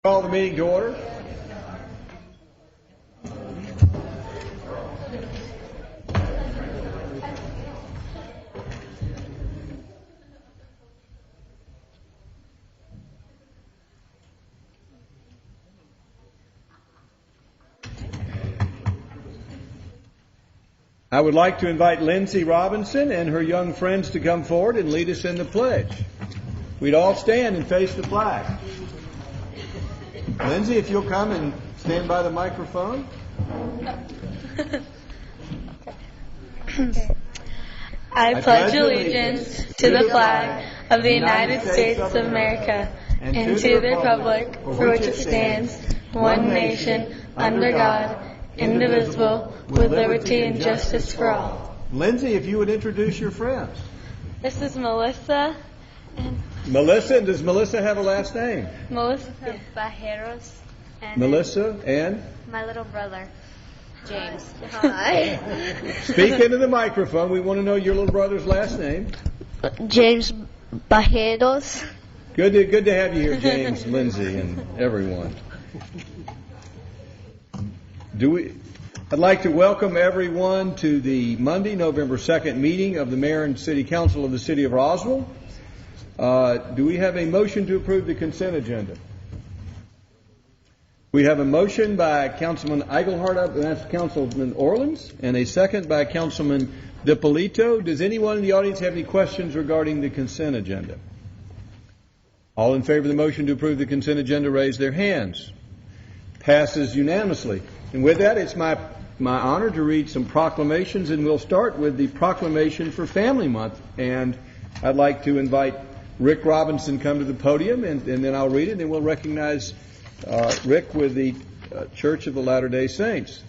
Call the meeting to order. I would like to invite Lindsay Robinson and her young friends to come forward and lead us in the pledge. We'd all stand and face the flag. Lindsay, if you'll come and stand by the microphone. I pledge allegiance to the flag of the United States of America and to the republic for which it stands, one nation, under God, indivisible, with liberty and justice for all. Lindsay, if you would introduce your friends. This is Melissa. Melissa, and does Melissa have a last name? Melissa Bajeros. Melissa and? My little brother, James. Hi. Speak into the microphone. We want to know your little brother's last name. James Bajeros. Good to have you here, James, Lindsay, and everyone. I'd like to welcome everyone to the Monday, November 2nd meeting of the Mayor and City Council of the City of Roswell. Do we have a motion to approve the consent agenda? We have a motion by Councilman Eichelhardt, and that's Councilman Orleans, and a second by Councilman DiPolito. Does anyone in the audience have any questions regarding the consent agenda? All in favor of the motion to approve the consent agenda, raise their hands. Passes unanimously. And with that, it's my honor to read some proclamations, and we'll start with the proclamation for Family Month. And I'd like to invite Rick Robinson come to the podium, and then I'll read it, and we'll recognize Rick with the Church of the Latter-day Saints.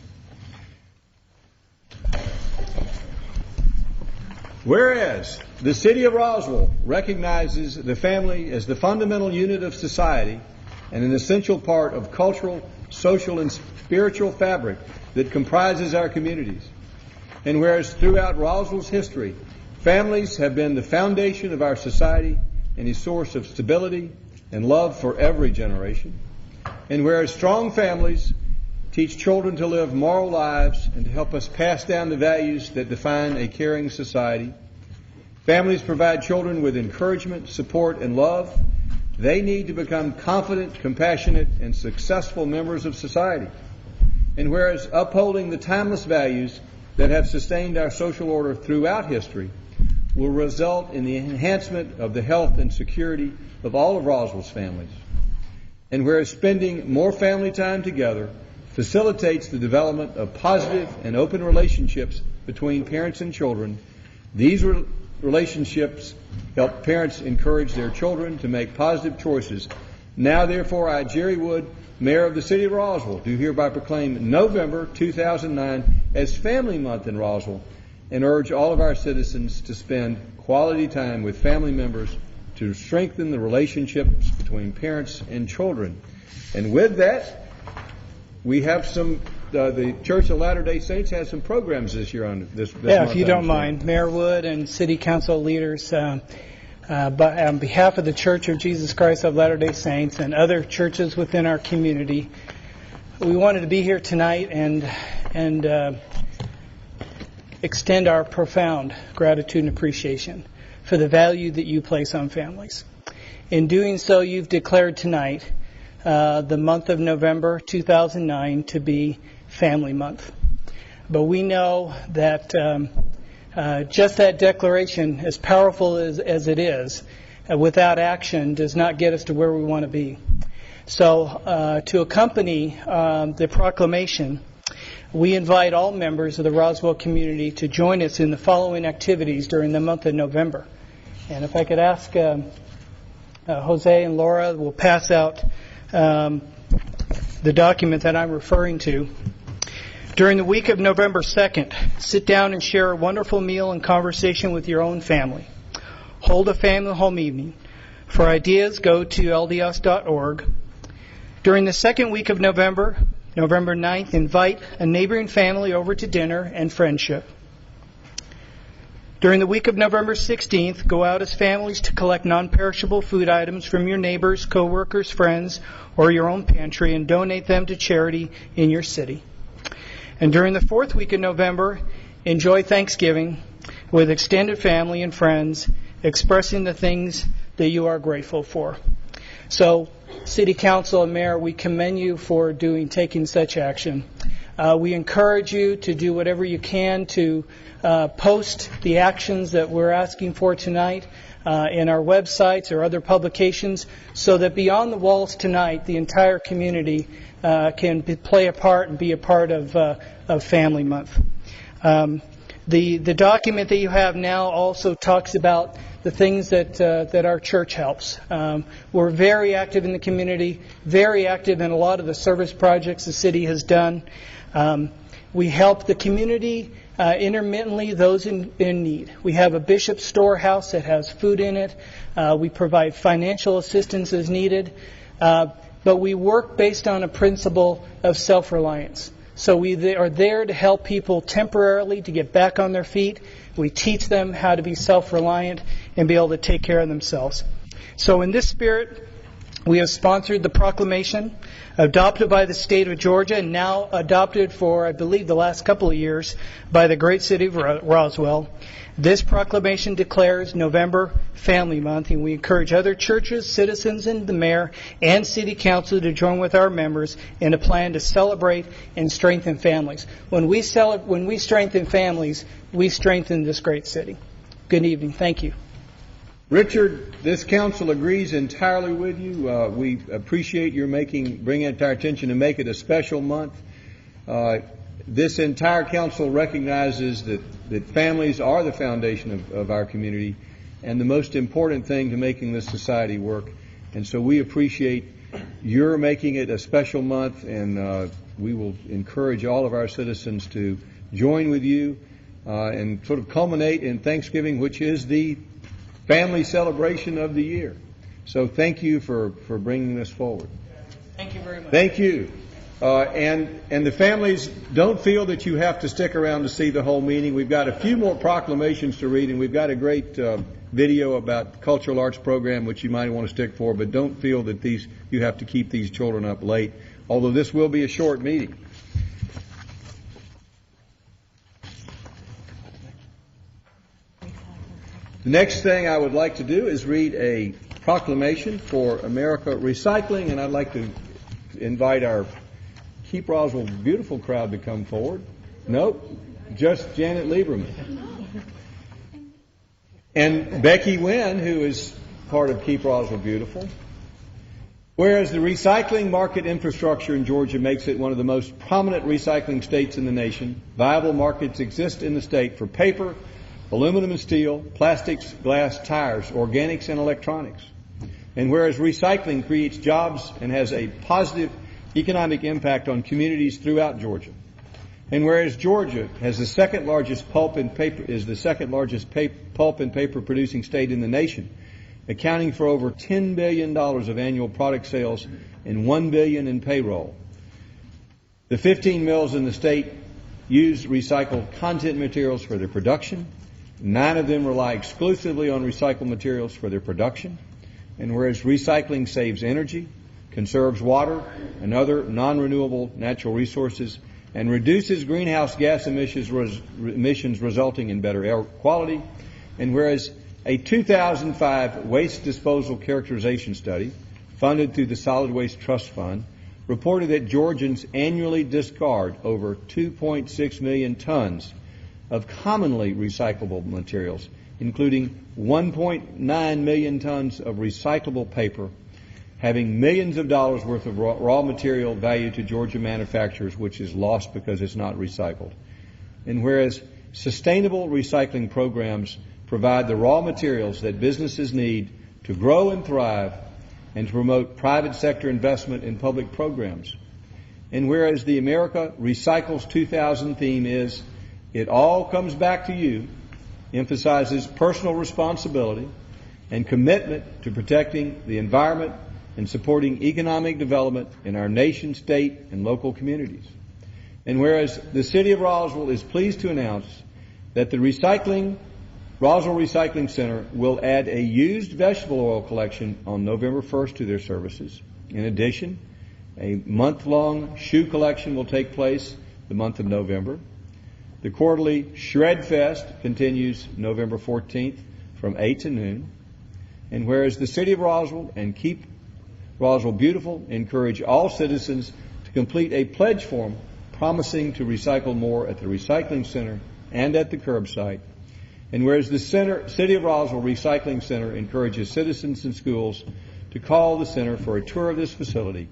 Whereas the City of Roswell recognizes the family as the fundamental unit of society and an essential part of cultural, social, and spiritual fabric that comprises our communities. And whereas throughout Roswell's history, families have been the foundation of our society and a source of stability and love for every generation. And whereas strong families teach children to live moral lives and to help us pass down the values that define a caring society, families provide children with encouragement, support, and love they need to become confident, compassionate, and successful members of society. And whereas upholding the timeless values that have sustained our social order throughout history will result in the enhancement of the health and security of all of Roswell's families. And whereas spending more family time together facilitates the development of positive and open relationships between parents and children, these relationships help parents encourage their children to make positive choices. Now, therefore, I, Jerry Wood, Mayor of the City of Roswell, do hereby proclaim November 2009 as Family Month in Roswell and urge all of our citizens to spend quality time with family members to strengthen the relationships between parents and children. And with that, we have the Church of Latter-day Saints has some programs this year on this month. If you don't mind, Mayor Wood and City Council leaders, but on behalf of the Church of Jesus Christ of Latter-day Saints and other churches within our community, we wanted to be here tonight and extend our profound gratitude and appreciation for the value that you place on families. In doing so, you've declared tonight the month of November 2009 to be Family Month. But we know that just that declaration, as powerful as it is, without action does not get us to where we want to be. So to accompany the proclamation, we invite all members of the Roswell community to join us in the following activities during the month of November. And if I could ask Jose and Laura, will pass out the document that I'm referring to. During the week of November 2nd, sit down and share a wonderful meal and conversation with your own family. Hold a family home evening. For ideas, go to lds.org. During the second week of November, November 9th, invite a neighboring family over to dinner and friendship. During the week of November 16th, go out as families to collect non-perishable food items from your neighbors, co-workers, friends, or your own pantry and donate them to charity in your city. And during the fourth week of November, enjoy Thanksgiving with extended family and friends, expressing the things that you are grateful for. So, City Council and Mayor, we commend you for taking such action. We encourage you to do whatever you can to post the actions that we're asking for tonight in our websites or other publications, so that beyond the walls tonight, the entire community can play a part and be a part of Family Month. The document that you have now also talks about the things that our church helps. We're very active in the community, very active in a lot of the service projects the city has done. We help the community intermittently, those in need. We have a Bishop storehouse that has food in it. We provide financial assistance as needed. But we work based on a principle of self-reliance. So we are there to help people temporarily to get back on their feet. We teach them how to be self-reliant and be able to take care of themselves. So in this spirit, we have sponsored the proclamation adopted by the state of Georgia and now adopted for, I believe, the last couple of years by the great city of Roswell. This proclamation declares November Family Month, and we encourage other churches, citizens, and the mayor and city council to join with our members in a plan to celebrate and strengthen families. When we strengthen families, we strengthen this great city. Good evening. Thank you. Richard, this council agrees entirely with you. We appreciate your bringing it to our attention to make it a special month. This entire council recognizes that families are the foundation of our community and the most important thing to making this society work. And so we appreciate your making it a special month, and we will encourage all of our citizens to join with you and sort of culminate in Thanksgiving, which is the family celebration of the year. So thank you for bringing this forward. Thank you very much. Thank you. And the families, don't feel that you have to stick around to see the whole meeting. We've got a few more proclamations to read, and we've got a great video about the cultural arts program, which you might want to stick for, but don't feel that you have to keep these children up late, although this will be a short meeting. The next thing I would like to do is read a proclamation for America Recycling, and I'd like to invite our Keep Roswell beautiful crowd to come forward. Nope, just Janet Lieberman. And Becky Wynn, who is part of Keep Roswell Beautiful. Whereas the recycling market infrastructure in Georgia makes it one of the most prominent recycling states in the nation, viable markets exist in the state for paper, aluminum and steel, plastics, glass, tires, organics, and electronics. And whereas recycling creates jobs and has a positive economic impact on communities throughout Georgia. And whereas Georgia has the second largest pulp and paper producing state in the nation, accounting for over $10 billion of annual product sales and $1 billion in payroll. The 15 mills in the state use recycled content materials for their production. 9 of them rely exclusively on recycled materials for their production. And whereas recycling saves energy, conserves water and other non-renewable natural resources, and reduces greenhouse gas emissions resulting in better air quality, and whereas a 2005 waste disposal characterization study funded through the Solid Waste Trust Fund reported that Georgians annually discard over 2.6 million tons of commonly recyclable materials, including 1.9 million tons of recyclable paper, having millions of dollars worth of raw material value to Georgia manufacturers, which is lost because it's not recycled. And whereas sustainable recycling programs provide the raw materials that businesses need to grow and thrive and to promote private sector investment in public programs. And whereas the America Recycles 2000 theme is, "It all comes back to you," emphasizes personal responsibility and commitment to protecting the environment and supporting economic development in our nation, state, and local communities. And whereas the City of Roswell is pleased to announce that the recycling Roswell Recycling Center will add a used vegetable oil collection on November 1st to their services. In addition, a month-long shoe collection will take place the month of November. The quarterly Shred Fest continues November 14th from 8 to noon. And whereas the City of Roswell and Keep Roswell Beautiful encourage all citizens to complete a pledge form promising to recycle more at the recycling center and at the curbside. And whereas the City of Roswell Recycling Center encourages citizens and schools to call the center for a tour of this facility,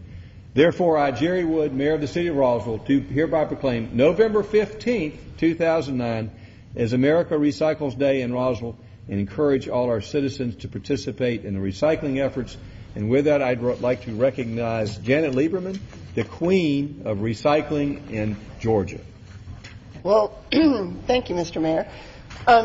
therefore I, Jerry Wood, Mayor of the City of Roswell, do hereby proclaim November 15th, 2009 as America Recycles Day in Roswell and encourage all our citizens to participate in the recycling efforts. And with that, I'd like to recognize Janet Lieberman, the Queen of Recycling in Georgia. Well, thank you, Mr. Mayor.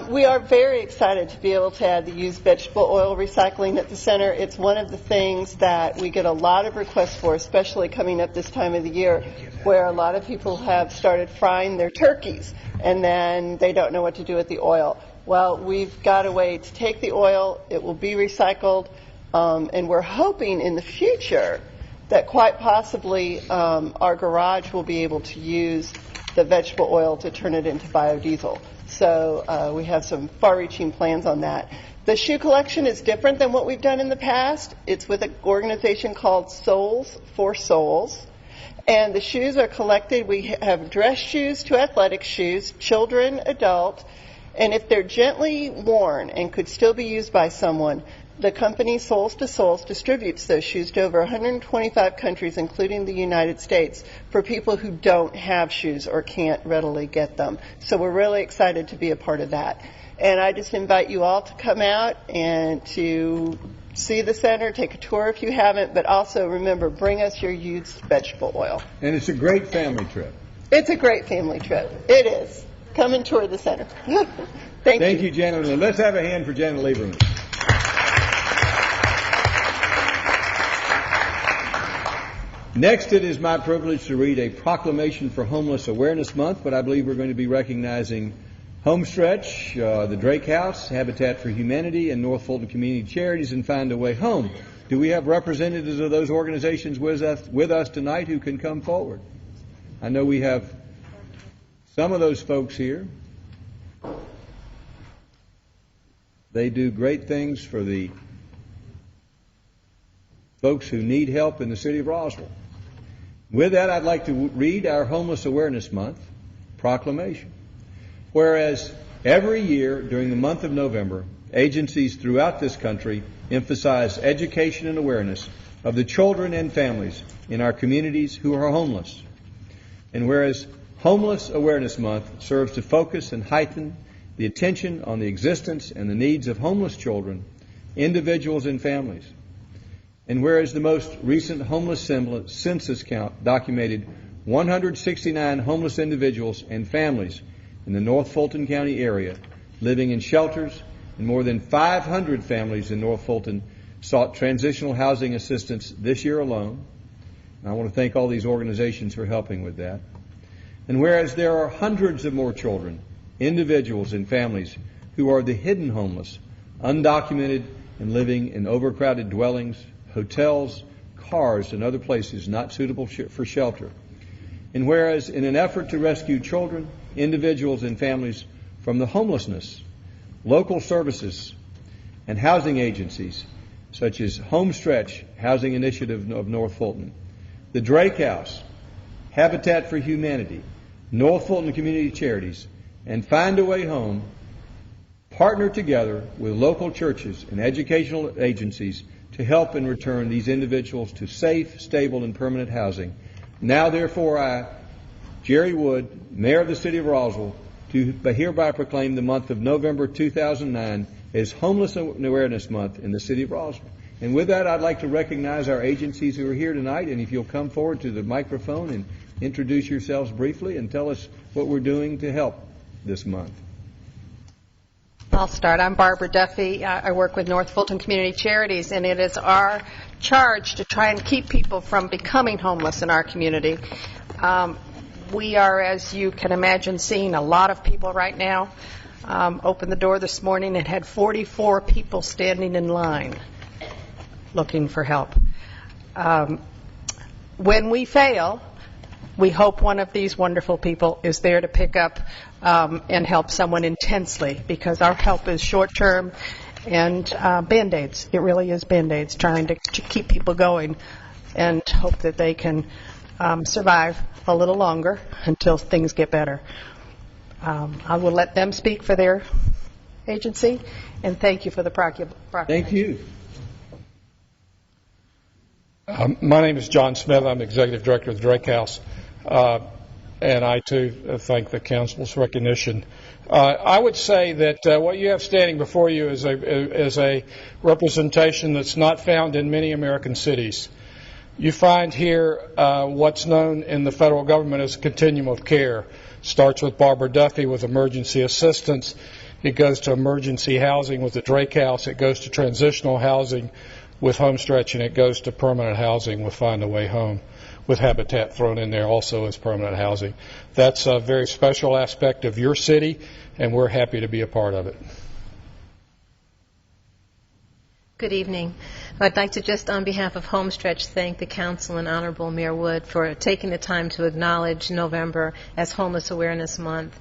We are very excited to be able to add the used vegetable oil recycling at the center. It's one of the things that we get a lot of requests for, especially coming up this time of the year, where a lot of people have started frying their turkeys and then they don't know what to do with the oil. Well, we've got a way to take the oil, it will be recycled, and we're hoping in the future that quite possibly our garage will be able to use the vegetable oil to turn it into biodiesel. So we have some far-reaching plans on that. The shoe collection is different than what we've done in the past. It's with an organization called Souls for Souls. And the shoes are collected. We have dress shoes to athletic shoes, children, adult. And if they're gently worn and could still be used by someone, the company Souls to Souls distributes those shoes to over 125 countries, including the United States, for people who don't have shoes or can't readily get them. So we're really excited to be a part of that. And I just invite you all to come out and to see the center, take a tour if you haven't, but also remember, bring us your used vegetable oil. And it's a great family trip. It's a great family trip. It is. Come and tour the center. Thank you, Janet. Let's have a hand for Janet Lieberman. Next, it is my privilege to read a proclamation for Homeless Awareness Month, but I believe we're going to be recognizing Homestretch, the Drake House, Habitat for Humanity, and North Fulton Community Charities, and Find a Way Home. Do we have representatives of those organizations with us tonight who can come forward? I know we have some of those folks here. They do great things for the folks who need help in the City of Roswell. With that, I'd like to read our Homeless Awareness Month proclamation. Whereas every year during the month of November, agencies throughout this country emphasize education and awareness of the children and families in our communities who are homeless. And whereas Homeless Awareness Month serves to focus and heighten the attention on the existence and the needs of homeless children, individuals, and families. And whereas the most recent homeless census count documented 169 homeless individuals and families in the North Fulton County area living in shelters, and more than 500 families in North Fulton sought transitional housing assistance this year alone. And I want to thank all these organizations for helping with that. And whereas there are hundreds of more children, individuals, and families who are the hidden homeless, undocumented, and living in overcrowded dwellings, hotels, cars, and other places not suitable for shelter. And whereas in an effort to rescue children, individuals, and families from the homelessness, local services and housing agencies such as Homestretch Housing Initiative of North Fulton, the Drake House, Habitat for Humanity, North Fulton Community Charities, and Find a Way Home partner together with local churches and educational agencies to help and return these individuals to safe, stable, and permanent housing. Now, therefore, I, Jerry Wood, Mayor of the City of Roswell, do hereby proclaim the month of November 2009 as Homeless Awareness Month in the City of Roswell. And with that, I'd like to recognize our agencies who are here tonight, and if you'll come forward to the microphone and introduce yourselves briefly and tell us what we're doing to help this month. I'll start. I'm Barbara Duffy. I work with North Fulton Community Charities, and it is our charge to try and keep people from becoming homeless in our community. We are, as you can imagine, seeing a lot of people right now opened the door this morning and had 44 people standing in line looking for help. When we fail, we hope one of these wonderful people is there to pick up and help someone intensely, because our help is short-term and Band-Aids. It really is Band-Aids, trying to keep people going and hope that they can survive a little longer until things get better. I will let them speak for their agency, and thank you for the proclamation. Thank you. My name is John Smith. I'm Executive Director of the Drake House. And I, too, thank the Council's recognition. I would say that what you have standing before you is a representation that's not found in many American cities. You find here what's known in the federal government as a continuum of care. Starts with Barbara Duffy with emergency assistance. It goes to emergency housing with the Drake House. It goes to transitional housing with Homestretch, and it goes to permanent housing with Find a Way Home, with Habitat thrown in there also as permanent housing. That's a very special aspect of your city, and we're happy to be a part of it. Good evening. I'd like to just, on behalf of Homestretch, thank the Council and Honorable Mayor Wood for taking the time to acknowledge November as Homeless Awareness Month.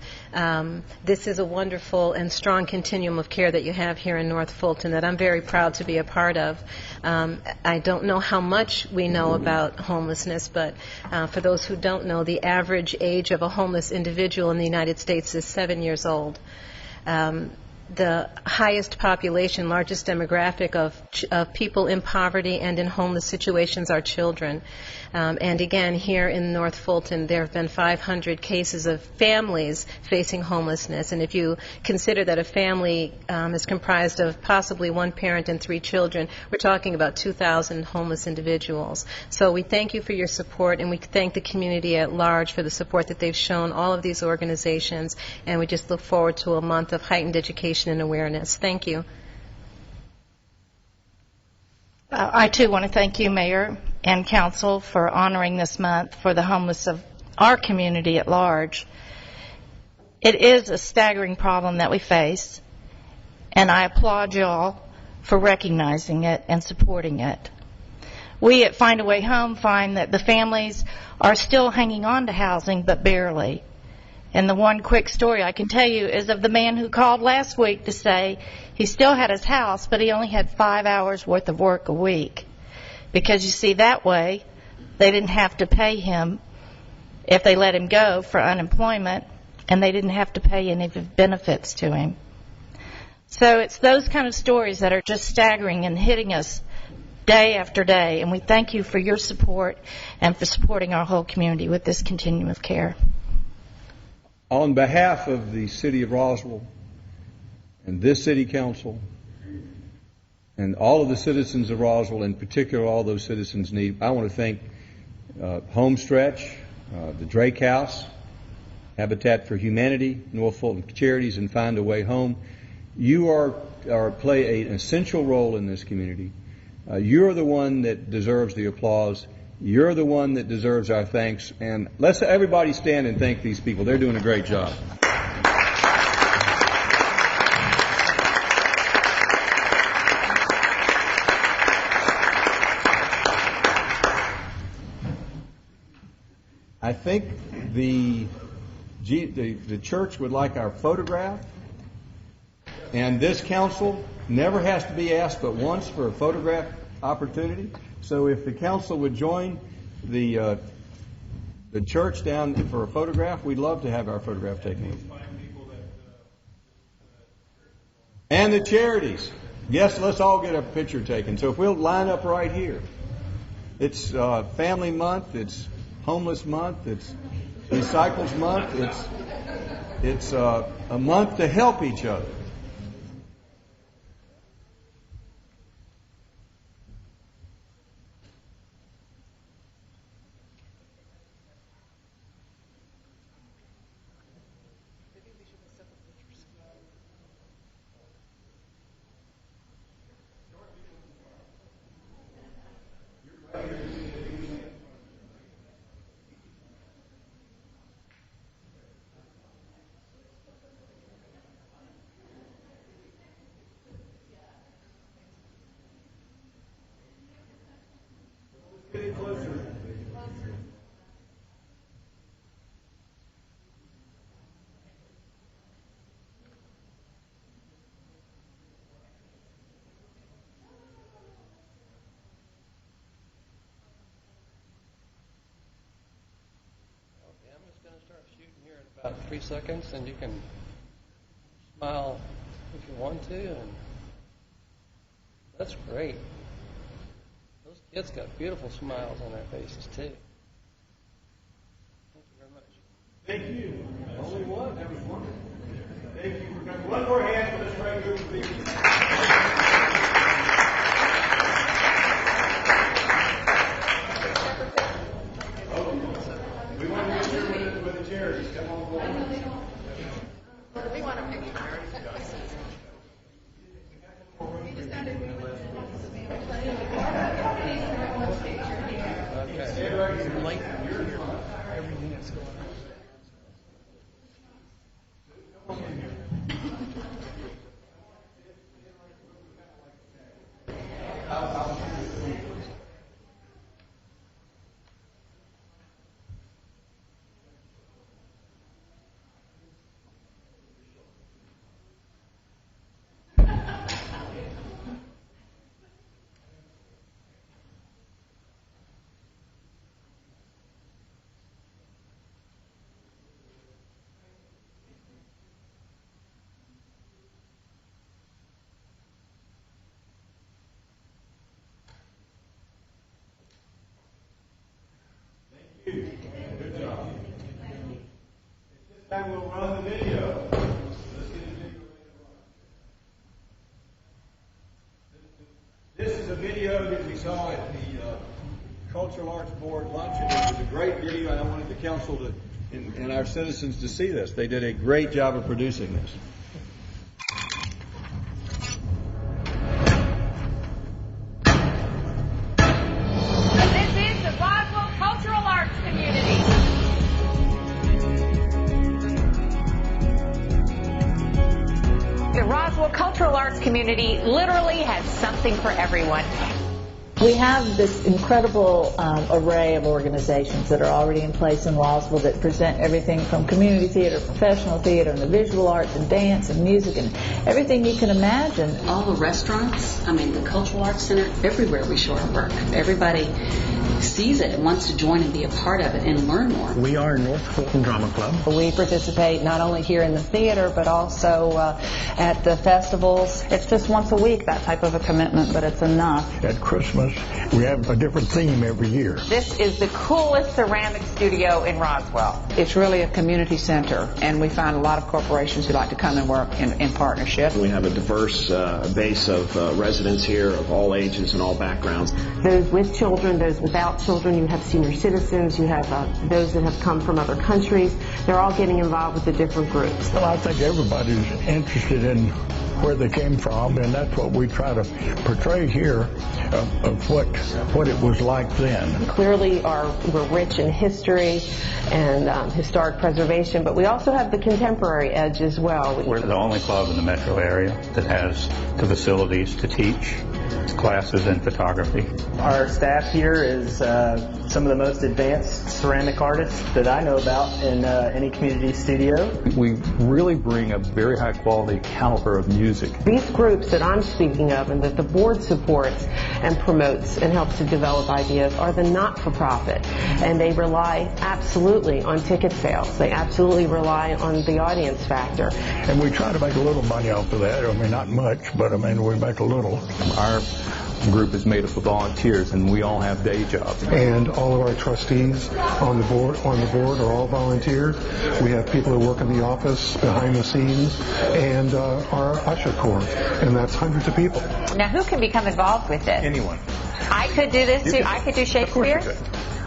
This is a wonderful and strong continuum of care that you have here in North Fulton that I'm very proud to be a part of. I don't know how much we know about homelessness, but for those who don't know, the average age of a homeless individual in the United States is 7 years old. The highest population, largest demographic of people in poverty and in homeless situations are children. And again, here in North Fulton, there have been 500 cases of families facing homelessness. And if you consider that a family is comprised of possibly one parent and 3 children, we're talking about 2,000 homeless individuals. So we thank you for your support, and we thank the community at large for the support that they've shown all of these organizations. And we just look forward to a month of heightened education and awareness. Thank you. I, too, want to thank you, Mayor and Council, for honoring this month for the homeless of our community at large. It is a staggering problem that we face, and I applaud you all for recognizing it and supporting it. We at Find a Way Home find that the families are still hanging on to housing, but barely. And the one quick story I can tell you is of the man who called last week to say he still had his house, but he only had 5 hours worth of work a week. Because you see, that way, they didn't have to pay him if they let him go for unemployment, and they didn't have to pay any of the benefits to him. So it's those kind of stories that are just staggering and hitting us day after day, and we thank you for your support and for supporting our whole community with this continuum of care. On behalf of the City of Roswell and this City Council and all of the citizens of Roswell, in particular all those citizens need, I want to thank Homestretch, the Drake House, Habitat for Humanity, North Fulton Charities, and Find a Way Home. You play an essential role in this community. You're the one that deserves the applause. You're the one that deserves our thanks. And let's everybody stand and thank these people. They're doing a great job. I think the church would like our photograph. And this council never has to be asked but once for a photograph opportunity. So if the council would join the church down for a photograph, we'd love to have our photograph taken. And the charities. Yes, let's all get a picture taken. So if we'll line up right here. It's Family Month. It's Homeless Month. It's Recycles Month. It's a month to help each other. about 3 seconds, and you can smile if you want to, and that's great. Those kids got beautiful smiles on their faces, too. Thank you very much. Thank you. Only one? That was wonderful. Thank you. One more hand for this great group of people. We want to get here with the charities. Come on forward. We want to pick Good job. This time we'll run the video. Let's get the video. This is a video that we saw at the Cultural Arts Board luncheon. It was a great video, and I wanted the council to and our citizens to see this. They did a great job of producing this. Cultural arts community literally has something for everyone. We have this incredible array of organizations that are already in place in Roswell that present everything from community theater, professional theater, and the visual arts, and dance, and music, and everything you can imagine. All the restaurants, I mean, the Cultural Arts Center, everywhere we show our work. Everybody sees it and wants to join and be a part of it and learn more. We are North Fulton Drama Club. We participate not only here in the theater, but also at the festivals. It's just once a week, that type of a commitment, but it's enough. At Christmas, we have a different theme every year. This is the coolest ceramic studio in Roswell. It's really a community center, and we find a lot of corporations who like to come and work in partnership. We have a diverse base of residents here of all ages and all backgrounds. Those with children, those without children, you have senior citizens, you have those that have come from other countries. They're all getting involved with the different groups. Well, I think everybody's interested in where they came from, and that's what we try to portray here of what it was like then. Clearly we're rich in history and historic preservation, but we also have the contemporary edge as well. We're the only club in the metro area that has the facilities to teach classes in photography. Our staff here is some of the most advanced ceramic artists that I know about in any community studio. We really bring a very high quality caliber of music. These groups that I'm speaking of and that the board supports and promotes and helps to develop ideas are the not-for-profit, and they rely absolutely on ticket sales. They absolutely rely on the audience factor. And we try to make a little money off of that. I mean, not much, but I mean, we make a little. Our group is made up of volunteers, and we all have day jobs. And all of our trustees on the board are all volunteers. We have people who work in the office, behind the scenes, and our usher corps, and that's hundreds of people. Now, who can become involved with this? Anyone. I could do this too. I could do Shakespeare.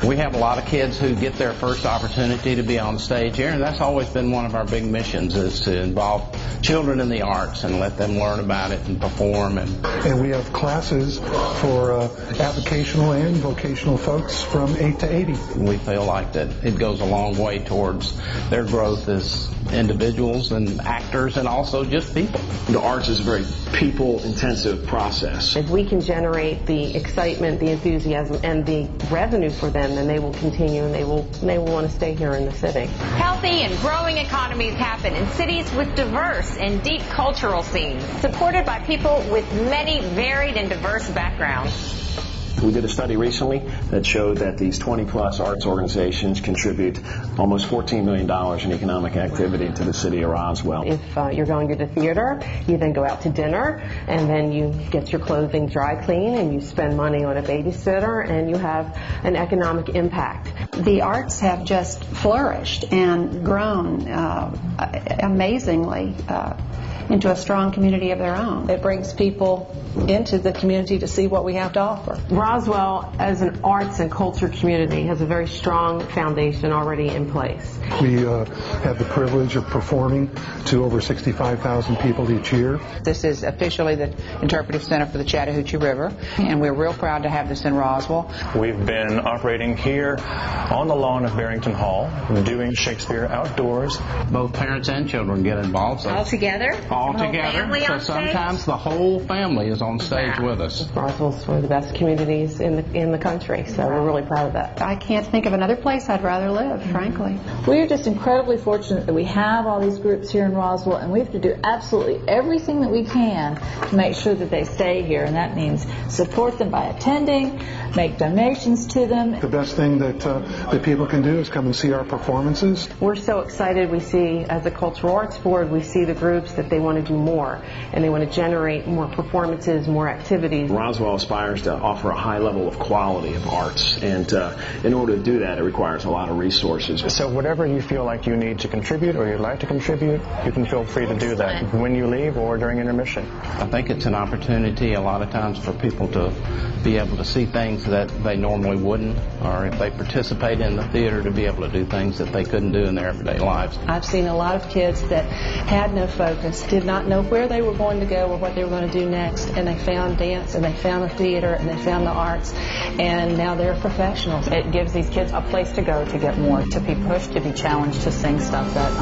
We have a lot of kids who get their first opportunity to be on stage here, and that's always been one of our big missions, is to involve children in the arts and let them learn about it and perform. And we have classes for avocational and vocational folks from 8 to 80. We feel like that it goes a long way towards their growth as individuals and actors and also just people. The arts is a very people-intensive process. If we can generate the excitement, the enthusiasm, and the revenue for them, then they will continue and they will want to stay here in the city. Healthy and growing economies happen in cities with diverse and deep cultural scenes, supported by people with many varied and diverse backgrounds. We did a study recently that showed that these 20-plus arts organizations contribute almost $14 million in economic activity to the city of Roswell. If you're going to the theater, you then go out to dinner, and then you get your clothing dry clean, and you spend money on a babysitter, and you have an economic impact. The arts have just flourished and grown amazingly into a strong community of their own. It brings people into the community to see what we have to offer. Roswell, as an arts and culture community, has a very strong foundation already in place. We have the privilege of performing to over 65,000 people each year. This is officially the Interpretive Center for the Chattahoochee River, and we're real proud to have this in Roswell. We've been operating here on the lawn of Barrington Hall, doing Shakespeare outdoors. Both parents and children get involved. So All together? All together. So sometimes the whole family is on stage with us. Roswell's one of the best communities in the country, so we're really proud of that. I can't think of another place I'd rather live, frankly. We're just incredibly fortunate that we have all these groups here in Roswell, and we have to do absolutely everything that we can to make sure that they stay here, and that means support them by attending, make donations to them. The best thing that people can do is come and see our performances. We're so excited. We see, as a Cultural Arts Board, we see the groups that they want to do more, and they want to generate more performances, more activities. Roswell aspires to offer a high level of quality of arts, and in order to do that, it requires a lot of resources. So whatever you feel like you need to contribute or you'd like to contribute, you can feel free to do that when you leave or during intermission. I think it's an opportunity a lot of times for people to be able to see things that they normally wouldn't, or if they participate in the theater, to be able to do things that they couldn't do in their everyday lives. I've seen a lot of kids that had no focus, did not know where they were going to go or what they were going to do next, and they found dance, and they found the theater, and they found the arts, and now they're professionals. It gives these kids a place to go to get more, to be pushed, to be challenged, to sing stuff that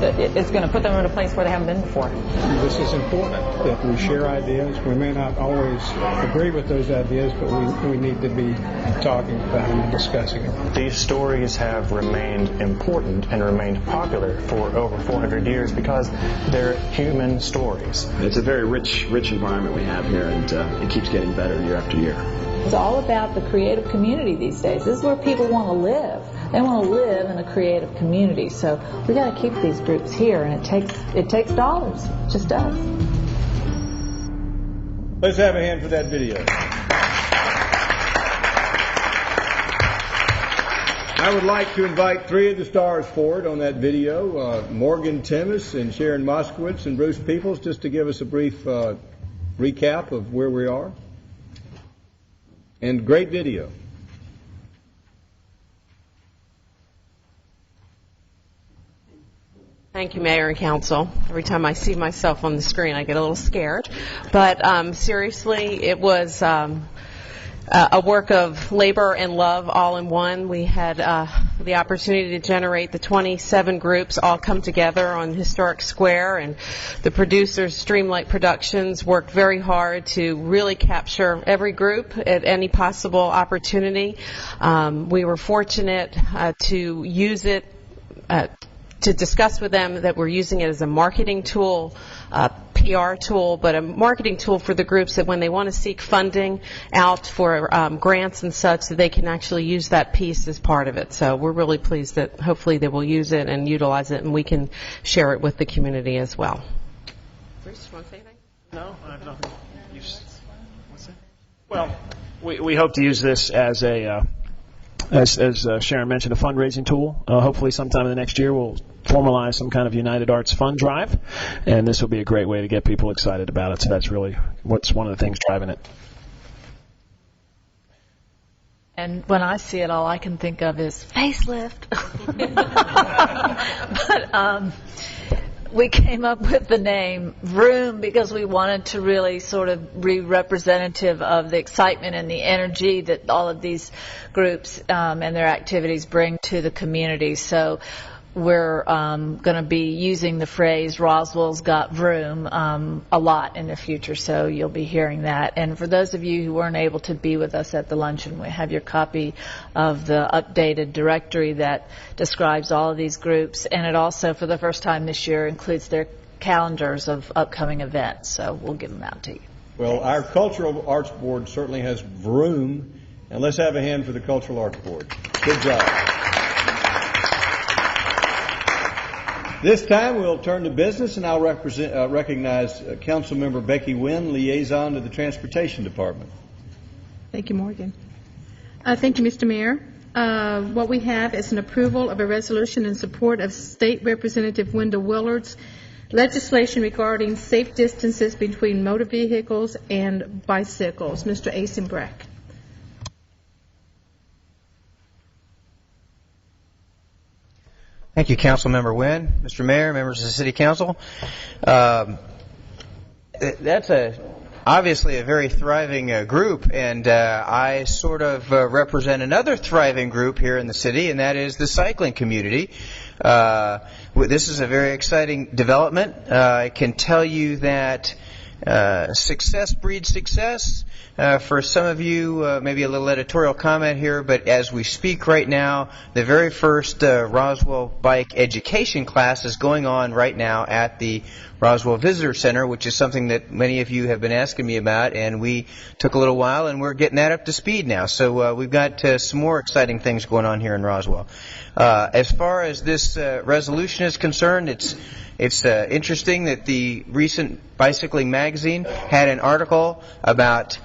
it's going to put them in a place where they haven't been before. This is important, that we share ideas. We may not always agree with those ideas, but we need to be talking about them and discussing them. These stories have remained important and remained popular for over 400 years because they're human stories. It's a very rich environment we have here, and it keeps getting better year after year. It's all about the creative community these days. This is where people want to live. They want to live in a creative community. So we got to keep these groups here, and it takes dollars. It just does. Let's have a hand for that video. I would like to invite three of the stars forward on that video, Morgan Timmis and Sharon Moskowitz and Bruce Peoples, just to give us a brief recap of where we are. And great video. Thank you, Mayor and Council. Every time I see myself on the screen, I get a little scared. But seriously, it was a work of labor and love all in one. We had the opportunity to generate the 27 groups all come together on Historic Square, and the producers, Streamlight Productions, worked very hard to really capture every group at any possible opportunity. We were fortunate to use it to discuss with them that we're using it as a marketing tool, PR tool, but a marketing tool for the groups that when they want to seek funding out for grants and such, that they can actually use that piece as part of it. So we're really pleased that hopefully they will use it and utilize it, and we can share it with the community as well. Bruce, you want to say anything? No, I have nothing. What's that? Well, we hope to use this as a as Sharon mentioned, a fundraising tool. Hopefully sometime in the next year we'll formalize some kind of United Arts Fund Drive, and this will be a great way to get people excited about it. So that's really what's one of the things driving it. And when I see it, all I can think of is facelift. But we came up with the name Vroom because we wanted to really sort of be representative of the excitement and the energy that all of these groups and their activities bring to the community. So we're going to be using the phrase Roswell's got Vroom a lot in the future, so you'll be hearing that. And for those of you who weren't able to be with us at the luncheon, we have your copy of the updated directory that describes all of these groups, and it also, for the first time this year, includes their calendars of upcoming events, so we'll give them out to you. Well, our Cultural Arts Board certainly has room, and let's have a hand for the Cultural Arts Board. Good job. This time we'll turn to business, and I'll recognize Councilmember Becky Wynn, liaison to the Transportation Department. Thank you, Morgan. Thank you, Mr. Mayor. What we have is an approval of a resolution in support of State Representative Wendell Willard's legislation regarding safe distances between motor vehicles and bicycles. Mr. Asenbrecht. Thank you, Councilmember Wynn. Mr. Mayor, members of the City Council. That's obviously a very thriving group, and I sort of represent another thriving group here in the city, and that is the cycling community. This is a very exciting development. I can tell you that success breeds success. For some of you, maybe a little editorial comment here, but as we speak right now, the very first Roswell bike education class is going on right now at the Roswell Visitor Center, which is something that many of you have been asking me about, and we took a little while, and we're getting that up to speed now. So we've got some more exciting things going on here in Roswell. As far as this resolution is concerned, it's interesting that the recent Bicycling magazine had an article about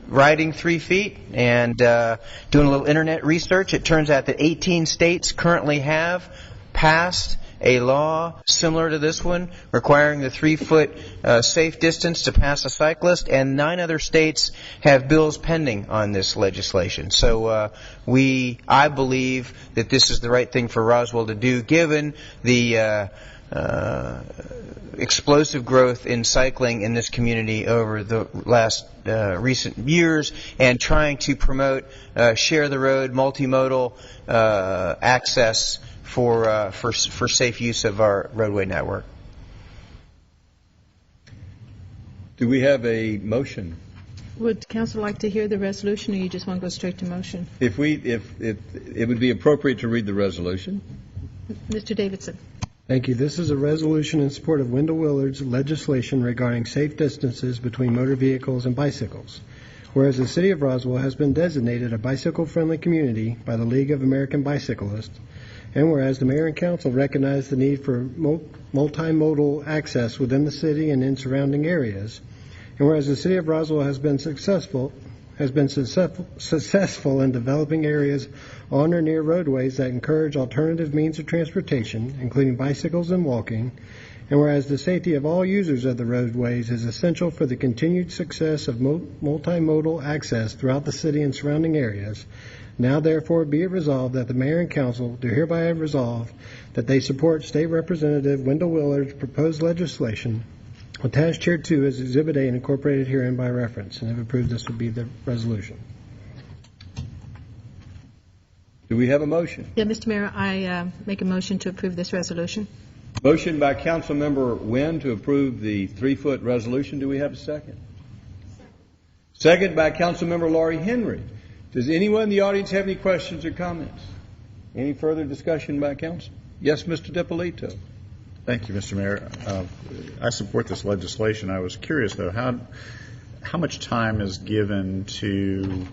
riding 3 feet, and doing a little internet research. It turns out that 18 states currently have passed a law similar to this one requiring the 3-foot safe distance to pass a cyclist, and 9 other states have bills pending on this legislation. So I believe that this is the right thing for Roswell to do, given the explosive growth in cycling in this community over the last recent years, and trying to promote share the road, multimodal access for safe use of our roadway network. Do we have a motion? Would council like to hear the resolution, or you just want to go straight to motion? If it would be appropriate to read the resolution. Mr. Davidson. Thank you. This is a resolution in support of Wendell Willard's legislation regarding safe distances between motor vehicles and bicycles. Whereas the City of Roswell has been designated a bicycle-friendly community by the League of American Bicyclists, and whereas the Mayor and Council recognize the need for multimodal access within the city and in surrounding areas, and whereas the City of Roswell has been successful in developing areas on or near roadways that encourage alternative means of transportation, including bicycles and walking, and whereas the safety of all users of the roadways is essential for the continued success of multimodal access throughout the city and surrounding areas, now therefore be it resolved that the Mayor and Council do hereby resolve that they support State Representative Wendell Willard's proposed legislation attached here too is Exhibit A and incorporated herein by reference, and if approved, this would be the resolution. Do we have a motion? Yeah, Mr. Mayor, I make a motion to approve this resolution. Motion by Councilmember Wynn to approve the 3-foot resolution. Do we have a second? Second by Councilmember Laurie Henry. Does anyone in the audience have any questions or comments? Any further discussion by council? Yes, Mr. DiPolito. Thank you, Mr. Mayor. I support this legislation. I was curious, though, how much time is given to,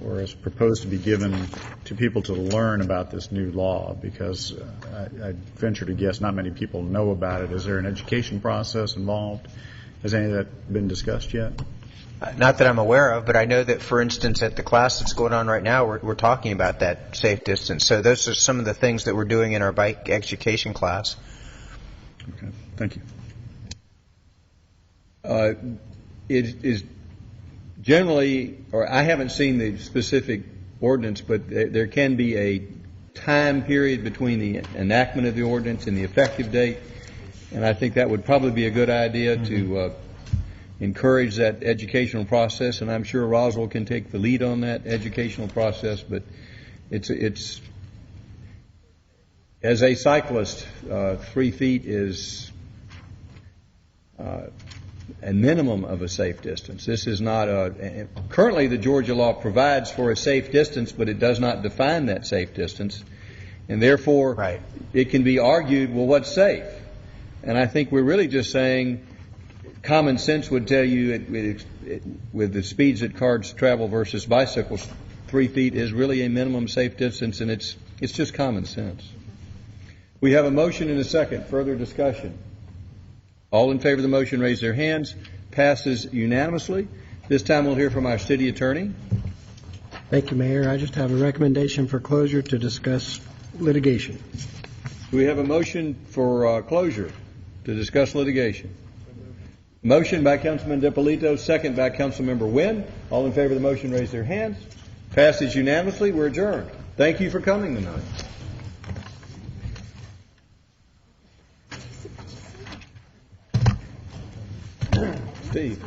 or is proposed to be given to people to learn about this new law? Because I venture to guess not many people know about it. Is there an education process involved? Has any of that been discussed yet? Not that I'm aware of, but I know that, for instance, at the class that's going on right now, we're talking about that safe distance. So those are some of the things that we're doing in our bike education class. Okay, thank you. It is generally, or I haven't seen the specific ordinance, but there can be a time period between the enactment of the ordinance and the effective date, and I think that would probably be a good idea to encourage that educational process, and I'm sure Roswell can take the lead on that educational process, but it's as a cyclist, 3 feet is a minimum of a safe distance. This is not currently the Georgia law provides for a safe distance, but it does not define that safe distance, and therefore it can be argued, well, what's safe? And I think we're really just saying common sense would tell you with the speeds that cars travel versus bicycles, 3 feet is really a minimum safe distance, and it's just common sense. We have a motion and a second. Further discussion. All in favor of the motion raise their hands. Passes unanimously. This time we'll hear from our city attorney. Thank you, Mayor. I just have a recommendation for closure to discuss litigation. Do we have a motion for closure to discuss litigation? Motion by Councilman DiPolito, second by Councilmember Wynn. All in favor of the motion raise their hands. Passes unanimously. We're adjourned. Thank you for coming tonight. Steve.